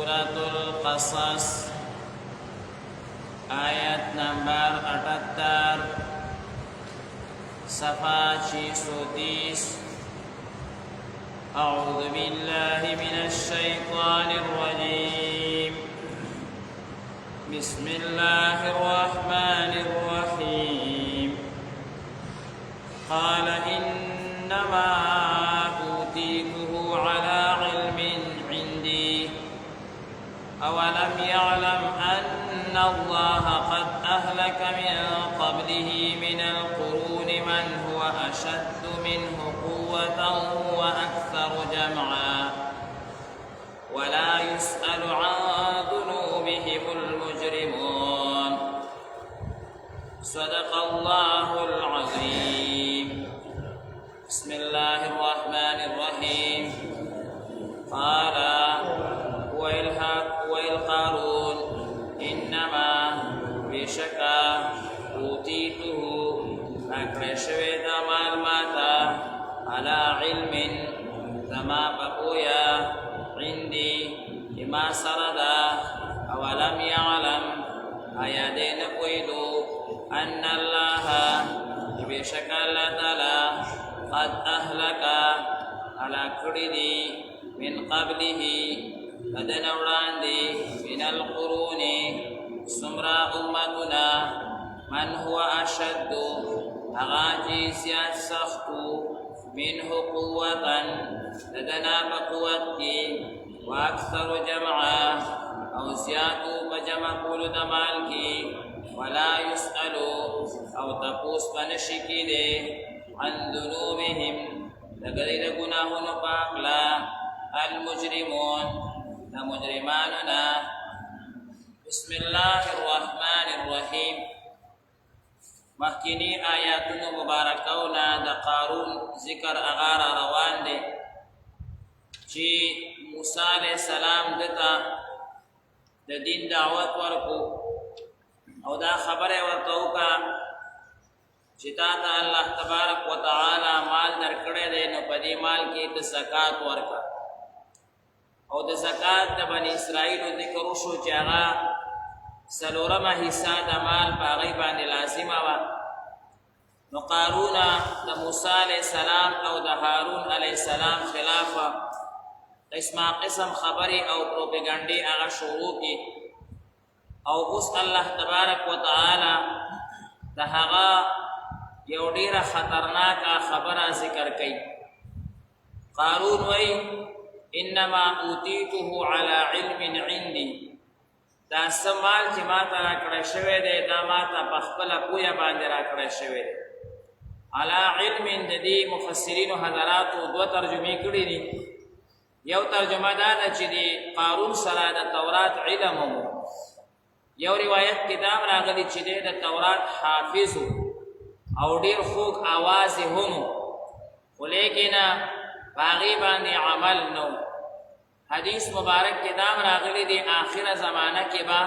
سورة القصص آیت نمبر 78 صفحہ 630 أعوذ بالله من الشيطان الرجيم بسم الله الرحمن الرحيم قال إنما أوتيته على علم عندي أولم يعلم أن الله قد أهلك من قبله من القرون من هو أشد منه قوة وأكثر جمعا ولا يسأل عن ذنوبهم المجرمون صدق الله العظيم بسم الله الرحمن الرحيم قال وإلقارون إنما بشكا أوتيته أكرشوي دمال ماتا على علم زما بقويا عندي إما سردا أولم يعلم أيدين قيدو أن الله بشكا لتلا قد أهلك على كردي من قبله بدن وراندي من القرون سمرا أمتنا من هو أشد أغاجي سياد سختو منه قوة لدنا بقوتي وأكثر جمعا أو زيادو بجمع قول دمالكي ولا يسأل أو تقوس بنشكي دي عن ذنوبهم لقد قناه نفاقلا المجرمون لمجرماننا بسم الله الرحمن الرحيم مخکینی آیاتونو مبارکونا د قارون ذکر اغار روان دی چې موسی علیہ السلام دته د دین دعوت ورکو او دا خبره ورته وکړه چې تا ته الله تبارک وتعالى مال درکړی دی نو په دې مال کې د زکات ورکړه او د زکات د بنی اسرائیل ذکر وشو چې هغه سلورمه حصہ د مال په هغې باندې لازمه وه نو قارون د موسی علیه السلام او د هارون علیه السلام خلافه قسمه قسم خبرې او پروپیګنډې هغه شروع کړي او اوس الله تبارک وتعالی د هغه یو ډیره خطرناکه خبره ذکر کوي قارون وایي انما اوتیته على علم عندي دا سمال چې ما ته راکړی شوی دی دا ما ته په خپله پویه باندې راکړی شوی دی علا علم د دې مفسرینو حضراتو دوه ترجمې کړي دي یو ترجمه دا ده چې د قارون سره د تورات علم و یو روایت کې دا راغلی چې دی د تورات حافظ او ډېر خوږ آواز یې هم خو لیکن په هغې باندې عمل نه حدیث مبارک کې دام راغلی دی آخر زمانہ کې با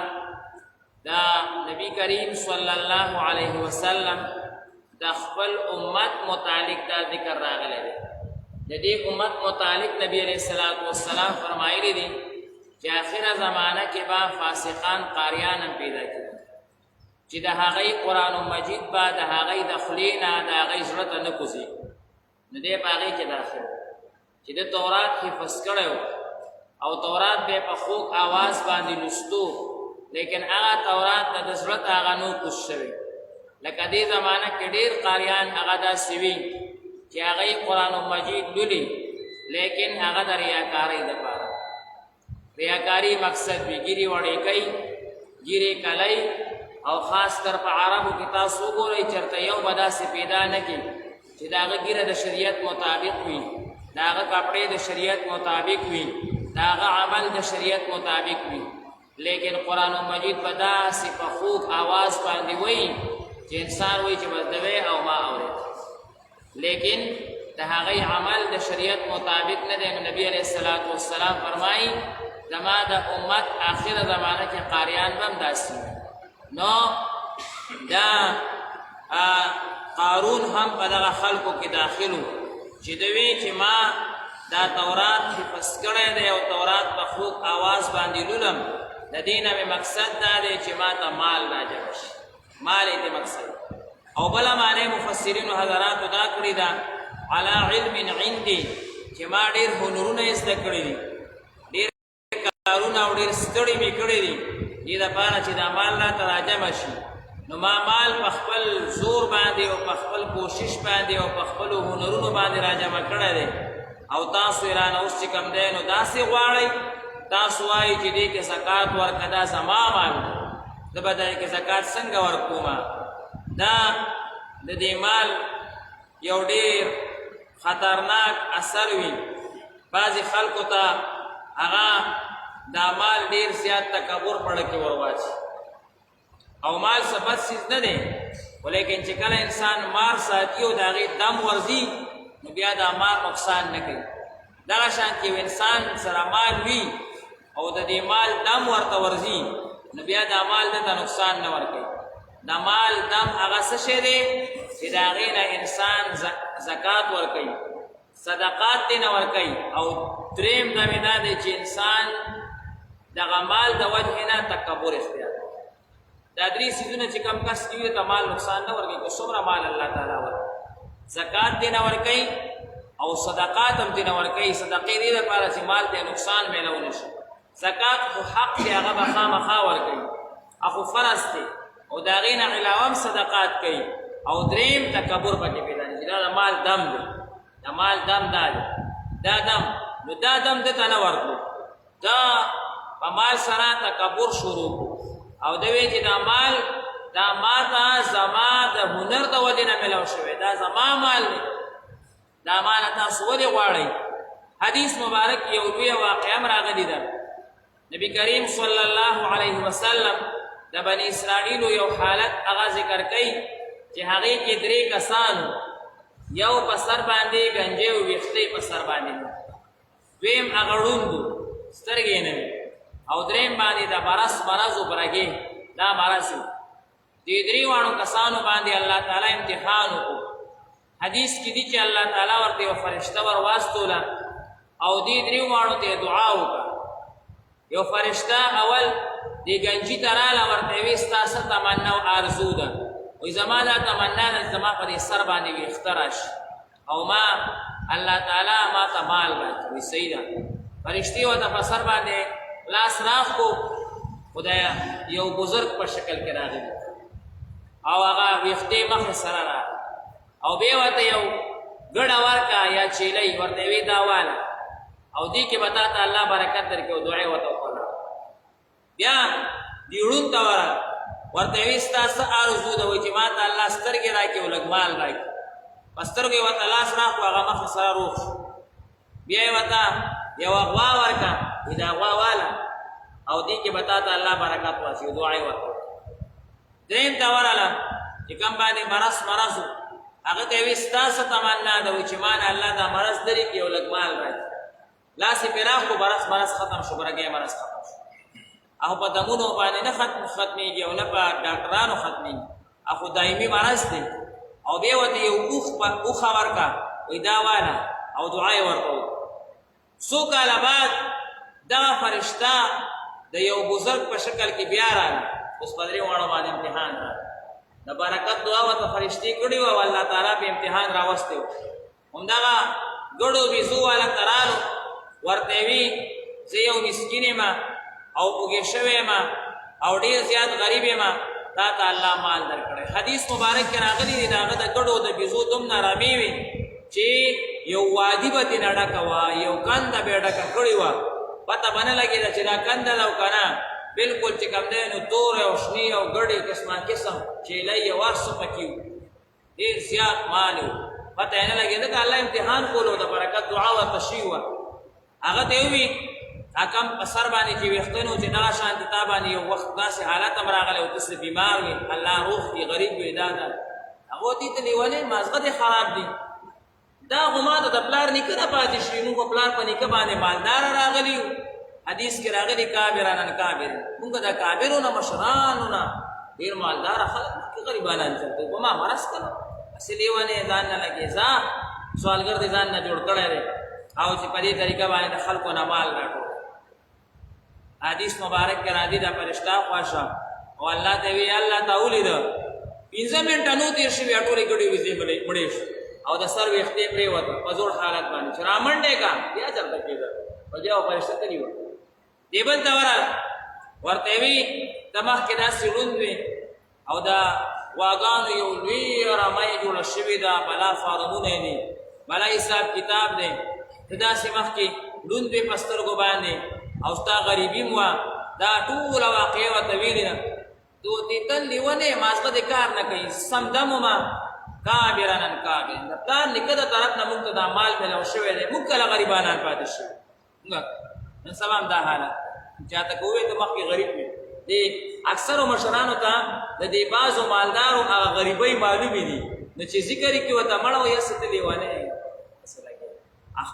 دا نبی کریم صلی الله علیه وسلم د خپل امت متعلق دا ذکر راغلی دی د دې امت متعلق نبی علیہ الصلوۃ والسلام فرمایلی دی چې آخر زمانہ کې با فاسقان قاریان هم پیدا کړي چې د هغې قرآن مجید با د هغې د خولې نه د هغې زړه ته نه کوځي نو دی په هغې کې داخل چې د تورات حفظ کړی او تورات به په خوږ آواز باندې لوستو لیکن هغه تورات د زړه ته هغه نو کوز شوی لکه دې زمانه کې ډېر قاریان هغه داسې وي چې هغه قرآن مجید لولي لیکن هغه د ریاکارۍ دپاره ریاکاري مقصد وي ګیرې وړې کوي ګیرې کلی او خاص تر په عربو کې تاسو وګورئ چېرته یو به داسې پیدا نه کړي چې د هغه ګیره د شریعت مطابق وي د هغه کپړې د شریعت مطابق وي دا هغه عمل د شریعت مطابق وي لیکن قرآن مجید په داسې په خوږ آواز باندې وایي چې انسان وایي چې بس دوی او ما اورېد لیکن د هغې عمل د شریعت مطابق نه دی نو نبي علیه الصلاة والسلام فرمایي زما د امت آخره زمانه کې قاریان به هم داسې نو دا قارون هم په دغه خلکو کې داخلو چې دوی چې ما دا تورات حفظ کړی دی او تورات په خوږ آواز باندې لولم. د دې نه مې مقصد دا دی چې ما ته مال راجمع شي، مال یې مقصد. او بله معنی مفسرینو حضراتو دا کړې ده علی علم عندي، چې ما ډېر هنرونه یې زده کړي دي، ډېر کارونه او ډېر ستړي مې کړي دي، دې دپاره چې دا مال راته راجمع شي. نو ما مال په خپل زور باندې او په خپل کوشش باندې او په خپلو هنرونو باندې راجمع کړی دی. او تاسو یې رانه اوس چې کوم دی نو داسې غواړئ، تاسو وایئ چې دې کې زکات ورکړه، دا زما مال دی، زه به دې کې زکات څنګه ورکومه؟ دا د دې مال یو ډېر خطرناک اثر وي. بعضې خلکو ته هغه دا مال ډېر زیات تکبر پړه کې ورواچي. او مال څه بد څیز نه دی، ولیکن چې کله انسان مار ساتي او د هغې دم ورځي نو بیا دا مال نقصان نه کوي. دغه شانتې یو انسان سره مال وي او د دې مال دم ورته ورځي نو بیا دا مال دته نقصان نه ورکوي. د مال دم هغه څه شی دی چې د هغې نه انسان زکات ورکوي، صدقات دې نه ورکوي. او درېیم دم یې دا دی چې انسان دغه مال د وجهې نه تکبر اختیار کوي. دا درې څیزونه چې کم کس کوي ته مال نقصان نه ورکوي. که څومره مال الله تعالی ورکوي، زکات دې نه ورکوي او صدقات هم دې نه ورکوي. صدقې دې دپاره چې مال ته نقصان میلاو نه شي. زکات خو حق دی، هغه به خامخا ورکوي، هغه فرض دی. او د هغې نه علاوه هم صدقات کوي. او درېیم تکبر پکې پیدا نه شي. دا د مال دم دی، د مال دم دا دی، دا دم. نو دا دم دته نه ورکړو، دا په مال سره تکبر شروع کړو او د وی چې دا مال دا ما ته زما د هنر د وجې نه میلاو شوی، دا زما مال دی، دا مال تاسو ولې غواړئ؟ حدیث مبارک یو لویه واقعه هم راغلې ده. نبی کریم صلی الله علیه وسلم د بني اسرائیلو یو حالت هغه ذکر کوي چې هغې کې درې کسانو، یو په سر باندې ګنجې او ویښتې په سر باندې، دویم هغه ړوند و سترګې نه وي، او درېیم باندې د مرض و برګې دا مرض و. دې درې واړو کسانو باندې الله تعالی امتحان وکړو. حدیث کې دي چې الله تعالی ورته یو فرشته ور واستوله او دې درې واړو ته دعا وکړه. یو فرشته اول دې ګنجي ته راله، ورته یې ویې ستا څه تمنا او آرزو ده؟ وایي زما دا تمنا ده چې زما په دې سر باندې ویښته راشي او ما الله تعالی ما ته مال راکړي. وایي صحیح ده. فرشتې ورته په سر باندې لاس راخ کو، خدایا یو بزرګ په شکل کې راغلی او هغه ویښتې مخې سره راغلی او بیا ورته یو ګډه ورکړه یا چیلۍ، ورته یې ویې دا واله او دې کې به تا ته الله برکت درکړي او دعا یې ورته وکړه. بیا دې ړوند ته ورغله، ورته یې ویې ستا څه آرزو ده؟ وایي چې ما ته الله سترګې راکړي او لږ مال راکړي. په سترګو یې ورته لاس راکړو، هغه مخې سره روغ شو. بیا یې ورته یوه غوا ورکړه، وایي دا غوا واله او دې کې به تا ته الله برکت واچوي، دعا یې ورته وکړه. درېیم ته ورغله چې کوم باندې مرض و، هغه ته یې ویې ستا څه تمنا ده؟ وایي چې ما نه الله دا مرض لرې کړي او لږ مال راکړي. لاس یې پرې راکړو، مرض ختم شو، برګې مرض ختم شو. هغه په دمونو باندې نه ختمېږي او نه په ډاکټرانو ختمېږي، هغه دایمي مرض دی. او بیا ورته یو اوښه ورکړه، وایي دا واله او دعا یې ورته وکړه. څو کاله بعد دغه فرشته د یو بزرګ په شکل کې بیا راغله. اوس په درې واړو باندې امتحان راغی. د برکت دعا ورته فرشتې کړې وه او الله تعالی په امتحان راوستی و. همدغه ګډو بیزو والا ته رالو، ورته یې وي زه یو مسکین یم او اوږې شوی یم او ډېر زیات غریب یم، تا ته الله مال درکړی. حدیث مبارک کې راغلی دی د هغه د ګډو د بیزو دومره رمې وي چې یو وادي به ترېنه ډکه وه، یو کنده به یې ډکه کړې وه، پته به نه لګېده چې دا کنده ده او که نه. بلکل چې کوم دی نو تورې او شنې او ګډې قسمه قسم چیلۍ او هر څه پکې وو، ډېر زیات مال و. پته یې نه لګېده که الله امتحان کولو د برکت دعا ورته شوې وه. هغه ته یې ووي کم په سر باندې چې ویښته نو چې دغه شانتې تا باندې یو وخت داسې حالت هم راغلی او ته بیمار وې، الله روغ کړي، غریب وې، دا ده. هغه ورته ویې ته لیونۍ مازغه دې خراب دي، دا خو ما ته د پلار نیکه نه پاتې شوي، موږ په پلار په نیکه باندې مالداره راغلي یو. حدیث کې راغلي کابران کابر، موږ د کابرو نه مشرانو نه ډېر مالداره خلک مخکې غریبانان چلته په ما مرض کړه. هسې لیونې ځان نه لګې، ځه سوالګر دې ځان نه جوړ کړی دی. او چې په دې طریقه باندې د خلکو نه مال راټول. حدیث مبارک کې راځي دا فرشتہ خواشه او الله ته وی الله تعالی دا 15 منټه نو تیر شي ټولې ګډې وځي مړې او د سر وختې پرې وته په زور حالت باندې رامنډه کا بیا چلته کېده او بیا فرشتہ ته نیو دیبل دا ورته وی دماغ کې دا سړوند وی او دا واغانو یو لوی رمای جوړ شوی دا بلا فارمونه دي بلا حساب کتاب دی دا سیمخ کې لوند په پسترګو باندې او ستا غریبی مو دا ټول واقع او طویل نه دوی تل لیونه مازغه د کار نه کوي سمدم ما کابرانن کابر دا پلان نکده طرف نه مونږ ته د مال ملو شوی دی مونږ کله غریبانان پاتې شو نن سبا دا حالت چاته کوی ته مخکې غریب وي دی اکثر مشرانو ته د دې بازو مالدارو هغه غریبۍ معلومې دي نو چې ذکر کې وته مړو یا ست دیوانه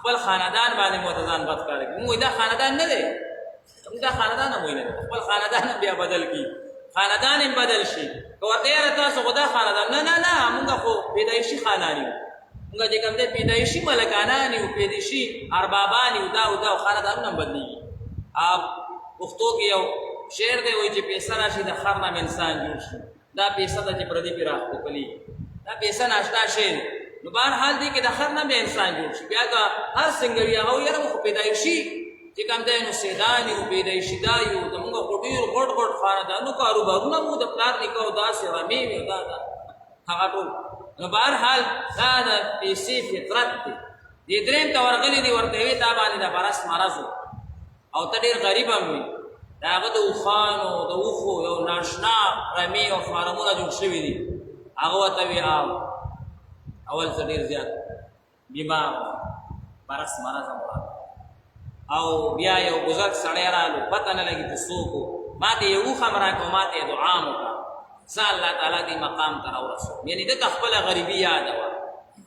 خپل خاندان باندې متزان بدکار موږ دا خاندان نه دی دا خاندان مو نه خپل خاندان بیا بدل کی خاندان هم بدل شي ورته تاسو خدا خاندان نه موږ خو پیدایشي خاندان یو موږ چې کوم دې پیدایشي ملکانان یو پیدایشي اربابان یو دا خاندان نه بدلیږي اب پښتو کې یو شعر دی وایي چې پیسې راشي د خر نام انسان جوړ شي دا پیسې د چې پردي پیرا خپلې دا پیسې ناشتا شي نو بهر حال دی کې د خر نام انسان جوړ شي بیا دا هر څنګه وی هغه یره خو پیدایشي چې کوم دی نو سیدان یو پیدایشي دا یو د موږ کوټیر غټ خاندانو کاروبارونه مو د پلار نکاو داسې رامي وي دا هغه ټول نو بهر حال دا د پیسې فطرت دی دې درېم ته ورغلي دي ورته وی دا باندې د برس مرض او ته ډېر غریب هم وي دا هغه د اوښانو د اوښو یو ناشنا رمې او فارمونه جوړ شوي دي هغه ورته وي اول څه ډېر زیات بیمار برس مرض او بیا یو بزرګ سړی رالو پته نه لګي چې څوک و ما ته یې اوښ هم راکړه ما ته یې دعا م وکړه زه الله تعالی دې مقام ته راورسوم یعنې ده ته خپله غریبي یاده وه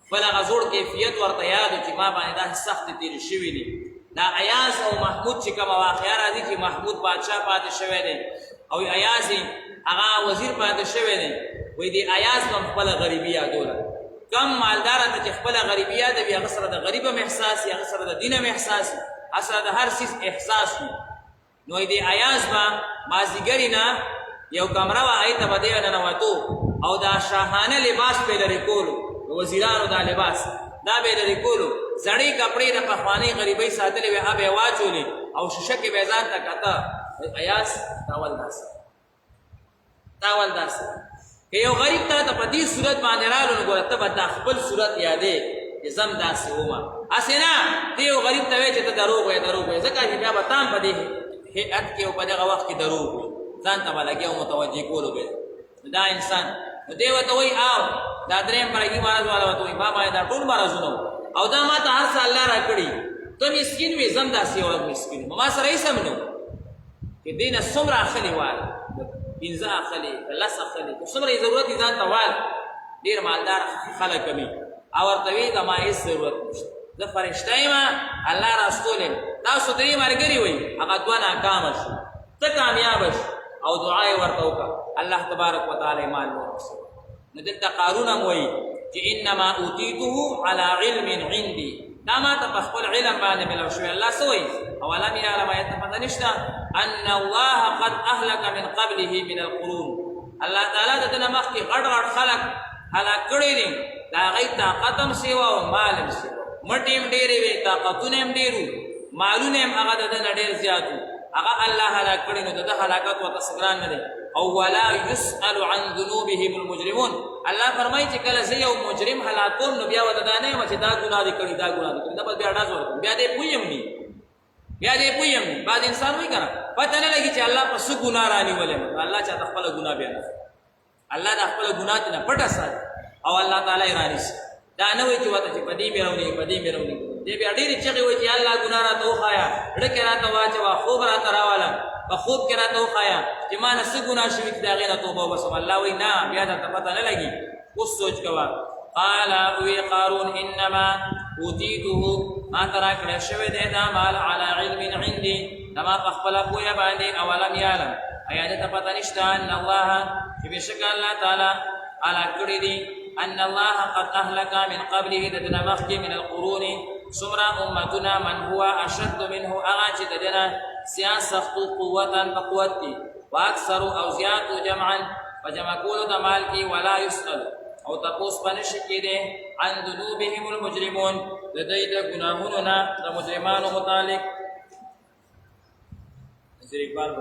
خپل هغه زوړ کیفیت ورته یاد و چې ما باندې داسې سختې تېرې شوي دي دا ایاز او محمود چې کومه واقعه راځي چې محمود بادشاه پاتې شوی دی او ایاز هغه وزیر پاتې شوی دی وایي دې ایاز به هم خپله غریبي یادوله کم مالداره ته چې خپله غریبي یادوي هغه سره د غریب هم احساس وي هغه سره د دین هم احساس وي هغه سره د هر څیز احساس وي نو دې ایاز به مازدیګري نه یو کمره وه هغې ته به دی ننوتو او دا شاهانه لباس به یې لرې کولو د وزیرانو دا لباس دا به یې لرې کولو زړې کپړې د پخوانۍ غریبۍ ساتلې وې هغه به یې واچولې او شیشه کې به یې ځان ته کته ایاز تاول داسې که یو غریب تا ته په دې صورت باندې رالو نو ګوره ته به دا خپل صورت یادې چې زم داسې ومه هسې نه ته یو غریب ته وایې چې ته دروغ وایې ځکه چې بیا به تا هم په دې هیئت کې او په دغه وخت کې دروغ وایي ځان ته به لګیا او متوجه کولو به دا انسان نو دی ورته وایي دا درېیم فرقي مرض والا ورته وایي ما باندې دا ټول مرضونه او دا ما ته هر څه الله را کړي ته مسکین وې زم داسې یو مسکین ما سره هېڅ هم نه چې دې نه څومره اخلي واله 15 اخلي 10 اخلي څومره یې ضرورت یې ځان ته واله ډېر مالدار خلک وي او ورته وایي دا ما هېڅ ضرورت نشته زه فرشته یم الله راستول یم تاسو درې ملګري وئ هغه دوه ناکامه شو ته کامیابه شو او دعا یې ورته وکړه الله تبارک وتعالی یې مال ورسوه نو دلته قارون هم وایي چې انما اوتیته على علم عندي دا ما ته په خپل علم باندې ملو شوی الله څه وایي اولم یعلم آیت ته پته نشته ان الله قد اهلک من قبله من القرون الله تعالی د ده نه مخکې غټ خلک هلاک کړي دي د هغوی طاقت هم سیوه او مال هم سیوه مټې هم ډېرې وې طاقتونه هم ډېر وو مالونه هم هغه د ده نه ډېر زیات وو هغه الله هلاک کړي نو د ده هلاکت ورته څه ګران نه دی او ولا يسأل عن ذنوبهم المجرمون الله فرمایي چې کله زه یو مجرم هلاکوم نو بیا ورته دا نه یم چې دا ګناه دې کړي دا ګناه دې کړي دا بس بیا ډاز ورکوم بیا دې پوهیم ني بعد انسان وایي که نه پته نه لګي چې الله په څه ګناه رانیولې الله چاته خپله ګناه بیانوي الله دا خپله ګناه ته نه پټه ساتي او الله تعالی یې رانیسي دا نه وایي چې ورته چې په دې مې راولي دې بیا ډېرې چغې وایي چې الله ګناه راته وښایه زړه کې راته واچوه خوب راته راوله په خوب کې راته وښایه چې ما نه څه ګناه شوي چې د هغې نه توبه وباسم الله وایي نه بیا درته پته نه لګي اوس سوچ کوه قال وی قارون انما اوتیته ما ته راکړی شوی دی دا مال على علم عندي زما په خپله پوهه باندې اولم یعلم ایا ده ته پته نشته ان الله چې بېشکه الله تعالی هلاک کړي دي ان الله قد اهلک من قبله د ده نه مخکې من القرون سمرا امتنا من هو اشد منه اغا چې دنا سیاست قوتا بقوتي واكثر او زیات جمعا فجمع کول د مال کی ولا يسأل او تپوس پنش کړي عن ذنوبهم المجرمون د دې د ګناهونو نه د مجرمانو متعلق. اقبال